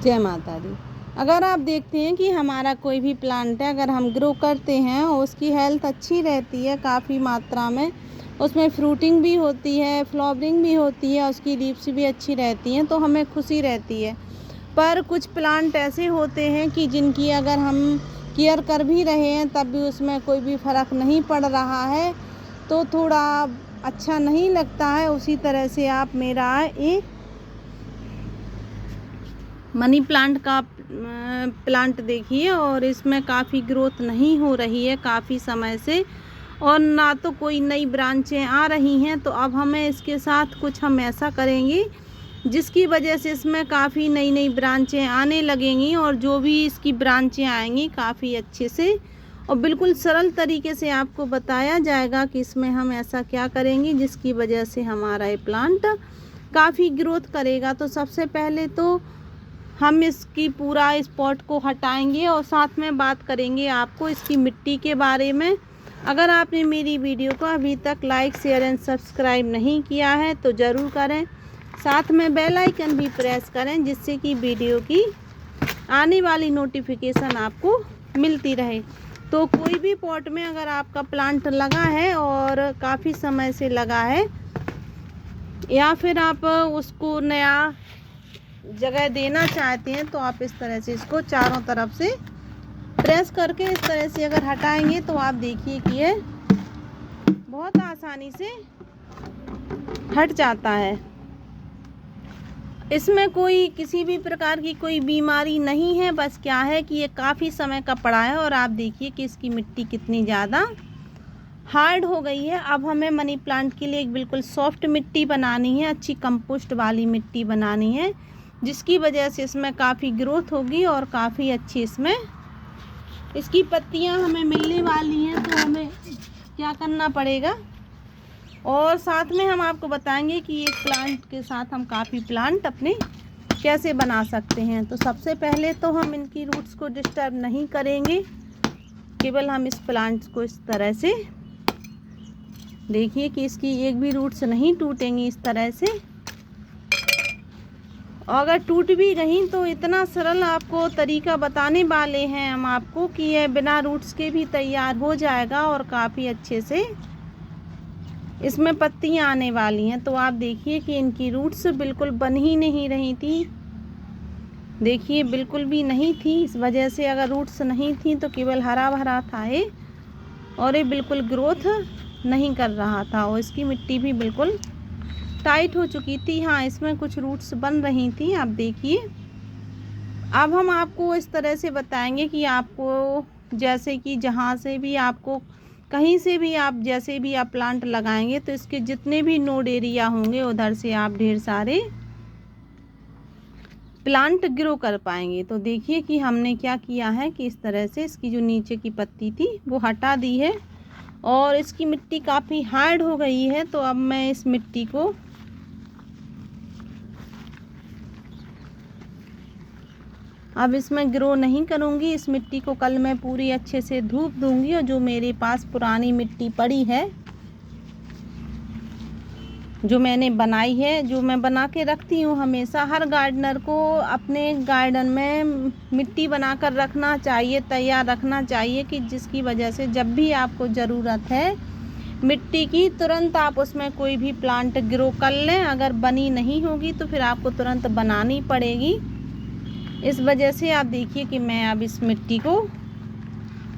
जय माता दी। अगर आप देखते हैं कि हमारा कोई भी प्लांट है, अगर हम ग्रो करते हैं और उसकी हेल्थ अच्छी रहती है काफ़ी मात्रा में, उसमें फ्रूटिंग भी होती है, फ्लावरिंग भी होती है, उसकी लीव्स भी अच्छी रहती हैं, तो हमें खुशी रहती है। पर कुछ प्लांट ऐसे होते हैं कि जिनकी अगर हम केयर कर भी रहे हैं तब भी उसमें कोई भी फ़र्क नहीं पड़ रहा है, तो थोड़ा अच्छा नहीं लगता है। उसी तरह से आप मेरा एक मनी प्लांट का प्लांट देखिए, और इसमें काफ़ी ग्रोथ नहीं हो रही है काफ़ी समय से, और ना तो कोई नई ब्रांचें आ रही हैं। तो अब हमें इसके साथ कुछ हम ऐसा करेंगे जिसकी वजह से इसमें काफ़ी नई नई ब्रांचें आने लगेंगी, और जो भी इसकी ब्रांचें आएंगी काफ़ी अच्छे से और बिल्कुल सरल तरीके से आपको बताया जाएगा कि इसमें हम ऐसा क्या करेंगे जिसकी वजह से हमारा ये प्लांट काफ़ी ग्रोथ करेगा। तो सबसे पहले तो हम इसकी पूरा इस पॉट को हटाएंगे और साथ में बात करेंगे आपको इसकी मिट्टी के बारे में। अगर आपने मेरी वीडियो को अभी तक लाइक, शेयर एंड सब्सक्राइब नहीं किया है तो ज़रूर करें, साथ में बेल आइकन भी प्रेस करें जिससे कि वीडियो की आने वाली नोटिफिकेशन आपको मिलती रहे। तो कोई भी पॉट में अगर आपका प्लांट लगा है और काफ़ी समय से लगा है, या फिर आप उसको नया जगह देना चाहते हैं, तो आप इस तरह से इसको चारों तरफ से प्रेस करके इस तरह से अगर हटाएंगे तो आप देखिए कि ये बहुत आसानी से हट जाता है। इसमें कोई किसी भी प्रकार की कोई बीमारी नहीं है, बस क्या है कि ये काफ़ी समय का पड़ा है। और आप देखिए कि इसकी मिट्टी कितनी ज़्यादा हार्ड हो गई है। अब हमें मनी प्लांट के लिए एक बिल्कुल सॉफ्ट मिट्टी बनानी है, अच्छी कंपोस्ट वाली मिट्टी बनानी है, जिसकी वजह से इसमें काफ़ी ग्रोथ होगी और काफ़ी अच्छी इसमें इसकी पत्तियां हमें मिलने वाली हैं। तो हमें क्या करना पड़ेगा, और साथ में हम आपको बताएंगे कि एक प्लांट के साथ हम काफ़ी प्लांट अपने कैसे बना सकते हैं। तो सबसे पहले तो हम इनकी रूट्स को डिस्टर्ब नहीं करेंगे, केवल हम इस प्लांट को इस तरह से देखिए कि इसकी एक भी रूट्स नहीं टूटेंगी इस तरह से। अगर टूट भी गई तो इतना सरल आपको तरीका बताने वाले हैं हम आपको कि यह बिना रूट्स के भी तैयार हो जाएगा और काफ़ी अच्छे से इसमें पत्तियां आने वाली हैं। तो आप देखिए कि इनकी रूट्स बिल्कुल बन ही नहीं रही थी, देखिए बिल्कुल भी नहीं थी। इस वजह से अगर रूट्स नहीं थी तो केवल हरा भरा था ये, और ये बिल्कुल ग्रोथ नहीं कर रहा था, और इसकी मिट्टी भी बिल्कुल टाइट हो चुकी थी। हाँ, इसमें कुछ रूट्स बन रही थी, आप देखिए। अब हम आपको इस तरह से बताएंगे कि आपको जैसे कि जहाँ से भी आपको कहीं से भी आप जैसे भी आप प्लांट लगाएंगे तो इसके जितने भी नोड एरिया होंगे उधर से आप ढेर सारे प्लांट ग्रो कर पाएंगे। तो देखिए कि हमने क्या किया है कि इस तरह से इसकी जो नीचे की पत्ती थी वो हटा दी है, और इसकी मिट्टी काफ़ी हार्ड हो गई है। तो अब मैं इस मिट्टी को अब इसमें ग्रो नहीं करूँगी। इस मिट्टी को कल मैं पूरी अच्छे से धूप दूँगी, और जो मेरे पास पुरानी मिट्टी पड़ी है जो मैंने बनाई है, जो मैं बना के रखती हूँ हमेशा, हर गार्डनर को अपने गार्डन में मिट्टी बनाकर रखना चाहिए, तैयार रखना चाहिए, कि जिसकी वजह से जब भी आपको ज़रूरत है मिट्टी की तुरंत आप उसमें कोई भी प्लांट ग्रो कर लें। अगर बनी नहीं होगी तो फिर आपको तुरंत बनानी पड़ेगी। इस वजह से आप देखिए कि मैं अब इस मिट्टी को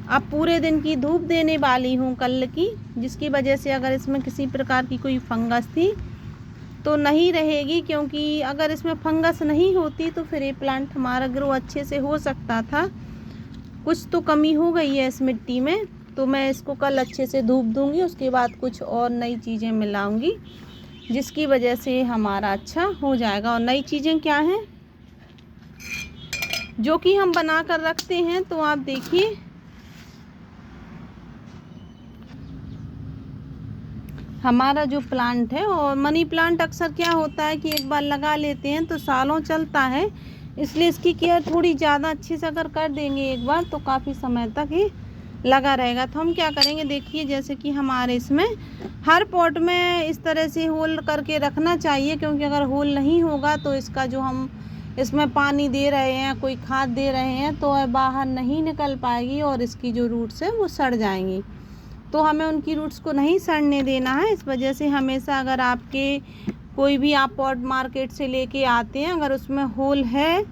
अब पूरे दिन की धूप देने वाली हूँ कल की, जिसकी वजह से अगर इसमें किसी प्रकार की कोई फंगस थी तो नहीं रहेगी, क्योंकि अगर इसमें फंगस नहीं होती तो फिर ये प्लांट हमारा ग्रो अच्छे से हो सकता था। कुछ तो कमी हो गई है इस मिट्टी में, तो मैं इसको कल अच्छे से धूप दूँगी, उसके बाद कुछ और नई चीज़ें मिलाऊँगी जिसकी वजह से हमारा अच्छा हो जाएगा। और नई चीज़ें क्या हैं जो कि हम बना कर रखते हैं, तो आप देखिए हमारा जो प्लांट है, और मनी प्लांट अक्सर क्या होता है कि एक बार लगा लेते हैं तो सालों चलता है, इसलिए इसकी केयर थोड़ी ज़्यादा अच्छे से अगर कर देंगे एक बार तो काफ़ी समय तक ही लगा रहेगा। तो हम क्या करेंगे, देखिए जैसे कि हमारे इसमें हर पॉट में इस तरह से होल करके रखना चाहिए, क्योंकि अगर होल नहीं होगा तो इसका जो हम इसमें पानी दे रहे हैं, कोई खाद दे रहे हैं, तो वह बाहर नहीं निकल पाएगी और इसकी जो रूट्स है वो सड़ जाएंगी। तो हमें उनकी रूट्स को नहीं सड़ने देना है। इस वजह से हमेशा अगर आपके कोई भी आप पॉट मार्केट से लेके आते हैं, अगर उसमें होल है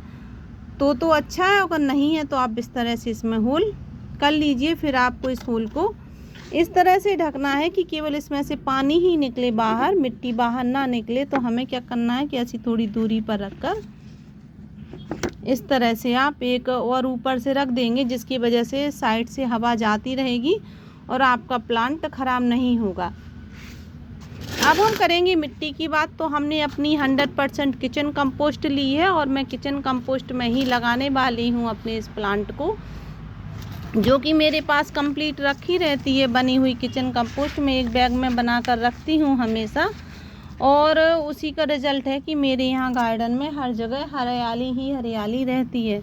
तो अच्छा है, अगर नहीं है तो आप इस तरह से इसमें होल कर लीजिए। फिर आपको इस होल को इस तरह से ढकना है कि केवल इसमें से पानी ही निकले बाहर, मिट्टी बाहर ना निकले। तो हमें क्या करना है कि ऐसी थोड़ी दूरी पर रखकर इस तरह से आप एक और ऊपर से रख देंगे, जिसकी वजह से साइड से हवा जाती रहेगी और आपका प्लांट ख़राब नहीं होगा। अब हम करेंगे मिट्टी की बात। तो हमने अपनी 100% किचन कंपोस्ट ली है और मैं किचन कंपोस्ट में ही लगाने वाली हूँ अपने इस प्लांट को, जो कि मेरे पास कंप्लीट रखी रहती है बनी हुई किचन कंपोस्ट। में एक बैग में बना कर रखती हूँ हमेशा, और उसी का रिज़ल्ट है कि मेरे यहाँ गार्डन में हर जगह हरियाली ही हरियाली रहती है।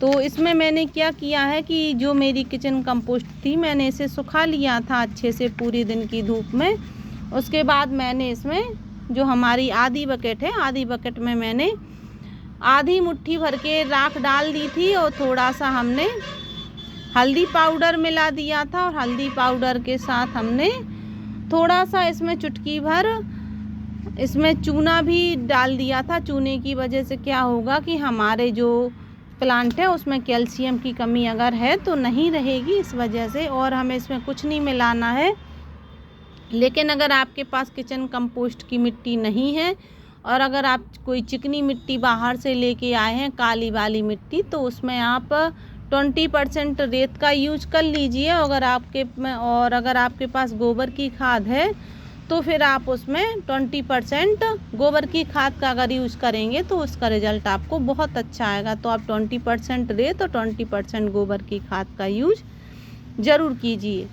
तो इसमें मैंने क्या किया है कि जो मेरी किचन कंपोस्ट थी, मैंने इसे सुखा लिया था अच्छे से पूरी दिन की धूप में। उसके बाद मैंने इसमें जो हमारी आधी बकेट है, आधी बकेट में मैंने आधी मुट्ठी भर के राख डाल दी थी और थोड़ा सा हमने हल्दी पाउडर मिला दिया था, और हल्दी पाउडर के साथ हमने थोड़ा सा इसमें चुटकी भर इसमें चूना भी डाल दिया था। चूने की वजह से क्या होगा कि हमारे जो प्लांट है उसमें कैल्शियम की कमी अगर है तो नहीं रहेगी, इस वजह से। और हमें इसमें कुछ नहीं मिलाना है। लेकिन अगर आपके पास किचन कंपोस्ट की मिट्टी नहीं है और अगर आप कोई चिकनी मिट्टी बाहर से लेके आए हैं, काली वाली मिट्टी, तो उसमें आप 20% रेत का यूज कर लीजिए। अगर आपके पास गोबर की खाद है तो फिर आप उसमें 20% गोबर की खाद का अगर यूज़ करेंगे तो उसका रिज़ल्ट आपको बहुत अच्छा आएगा। तो आप 20% रेत और 20% गोबर की खाद का यूज ज़रूर कीजिए।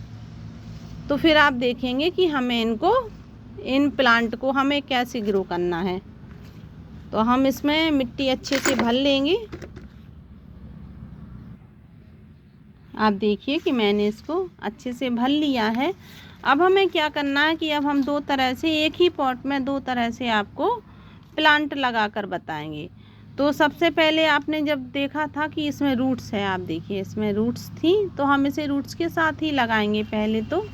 तो फिर आप देखेंगे कि हमें इन प्लांट को हमें कैसे ग्रो करना है। तो हम इसमें मिट्टी अच्छे से भर लेंगे। आप देखिए कि मैंने इसको अच्छे से भर लिया है। अब हमें क्या करना है कि अब हम दो तरह से, एक ही पॉट में दो तरह से आपको प्लांट लगा कर बताएंगे। तो सबसे पहले आपने जब देखा था कि इसमें रूट्स है, आप देखिए इसमें रूट्स थी, तो हम इसे रूट्स के साथ ही लगाएंगे पहले तो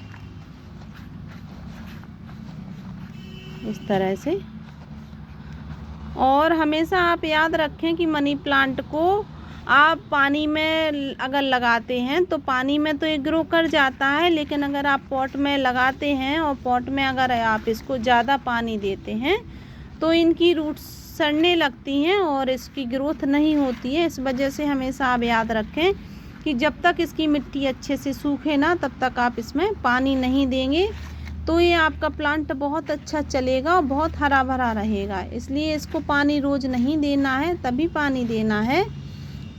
इस तरह से। और हमेशा आप याद रखें कि मनी प्लांट को आप पानी में अगर लगाते हैं तो पानी में तो ये ग्रो कर जाता है, लेकिन अगर आप पॉट में लगाते हैं और पॉट में अगर आप इसको ज़्यादा पानी देते हैं तो इनकी रूट्स सड़ने लगती हैं और इसकी ग्रोथ नहीं होती है। इस वजह से हमेशा आप याद रखें कि जब तक इसकी मिट्टी अच्छे से सूखे ना, तब तक आप इसमें पानी नहीं देंगे तो ये आपका प्लांट बहुत अच्छा चलेगा और बहुत हरा भरा रहेगा। इसलिए इसको पानी रोज़ नहीं देना है, तभी पानी देना है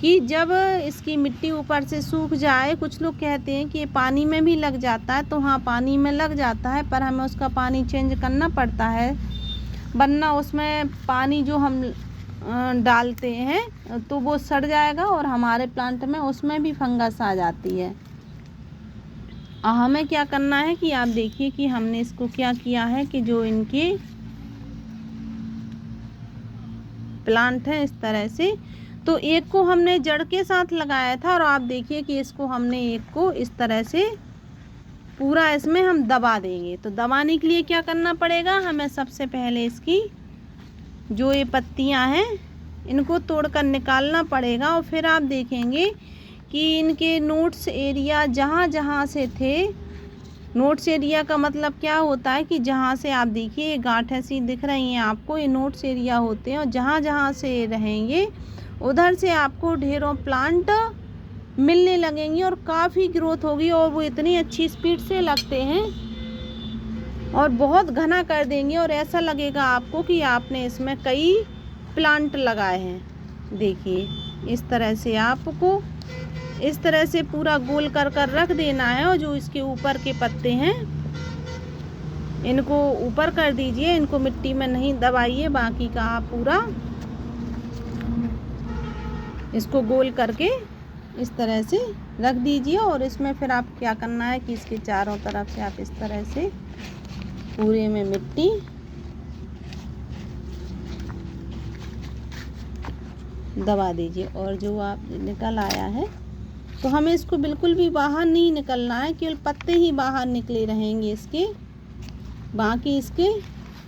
कि जब इसकी मिट्टी ऊपर से सूख जाए। कुछ लोग कहते हैं कि ये पानी में भी लग जाता है, तो हाँ पानी में लग जाता है, पर हमें उसका पानी चेंज करना पड़ता है, वरना उसमें पानी जो हम डालते हैं तो वो सड़ जाएगा और हमारे प्लांट में उसमें भी फंगस आ जाती है। और हमें क्या करना है कि आप देखिए कि हमने इसको क्या किया है कि जो इनके प्लांट हैं इस तरह से, तो एक को हमने जड़ के साथ लगाया था और आप देखिए कि इसको हमने एक को इस तरह से पूरा इसमें हम दबा देंगे। तो दबाने के लिए क्या करना पड़ेगा, हमें सबसे पहले इसकी जो ये पत्तियां हैं इनको तोड़कर निकालना पड़ेगा। और फिर आप देखेंगे कि इनके नोट्स एरिया जहाँ जहाँ से थे, नोट्स एरिया का मतलब क्या होता है कि जहाँ से आप देखिए ये गांठें सी दिख रही हैं आपको, ये नोट्स एरिया होते हैं। और जहाँ जहाँ से रहेंगे उधर से आपको ढेरों प्लांट मिलने लगेंगी और काफ़ी ग्रोथ होगी, और वो इतनी अच्छी स्पीड से लगते हैं और बहुत घना कर देंगे और ऐसा लगेगा आपको कि आपने इसमें कई प्लांट लगाए हैं। देखिए इस तरह से आपको इस तरह से पूरा गोल कर कर रख देना है, और जो इसके ऊपर के पत्ते हैं इनको ऊपर कर दीजिए, इनको मिट्टी में नहीं दबाइए, बाकी का आप पूरा इसको गोल करके इस तरह से रख दीजिए। और इसमें फिर आप क्या करना है कि इसके चारों तरफ से आप इस तरह से पूरे में मिट्टी दबा दीजिए। और जो आप निकल आया है तो हमें इसको बिल्कुल भी बाहर नहीं निकलना है, केवल पत्ते ही बाहर निकले रहेंगे इसके, बाकी इसके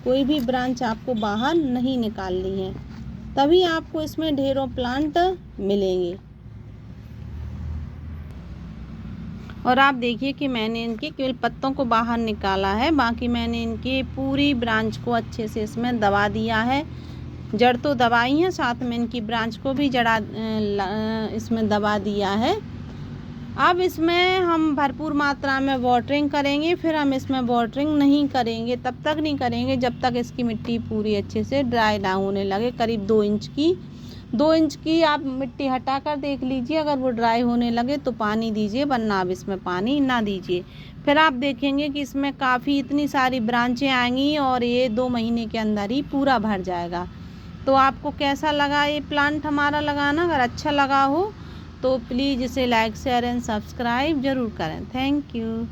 कोई भी ब्रांच आपको बाहर नहीं निकालनी है, तभी आपको इसमें ढेरों प्लांट मिलेंगे। और आप देखिए कि मैंने इनके केवल पत्तों को बाहर निकाला है, बाकी मैंने इनकी पूरी ब्रांच को अच्छे से इसमें दबा दिया है। जड़ तो दबाई है, साथ में इनकी ब्रांच को भी इसमें दबा दिया है। अब इसमें हम भरपूर मात्रा में वाटरिंग करेंगे, फिर हम इसमें वाटरिंग नहीं करेंगे, तब तक नहीं करेंगे जब तक इसकी मिट्टी पूरी अच्छे से ड्राई ना होने लगे। करीब 2 इंच की आप मिट्टी हटा कर देख लीजिए, अगर वो ड्राई होने लगे तो पानी दीजिए, वरना आप इसमें पानी ना दीजिए। फिर आप देखेंगे कि इसमें काफ़ी इतनी सारी ब्रांचें आएंगी और ये 2 महीने के अंदर ही पूरा भर जाएगा। तो आपको कैसा लगा ये प्लांट हमारा लगाना? अगर अच्छा लगा हो तो प्लीज़ इसे लाइक शेयर एंड सब्सक्राइब ज़रूर करें। Thank you.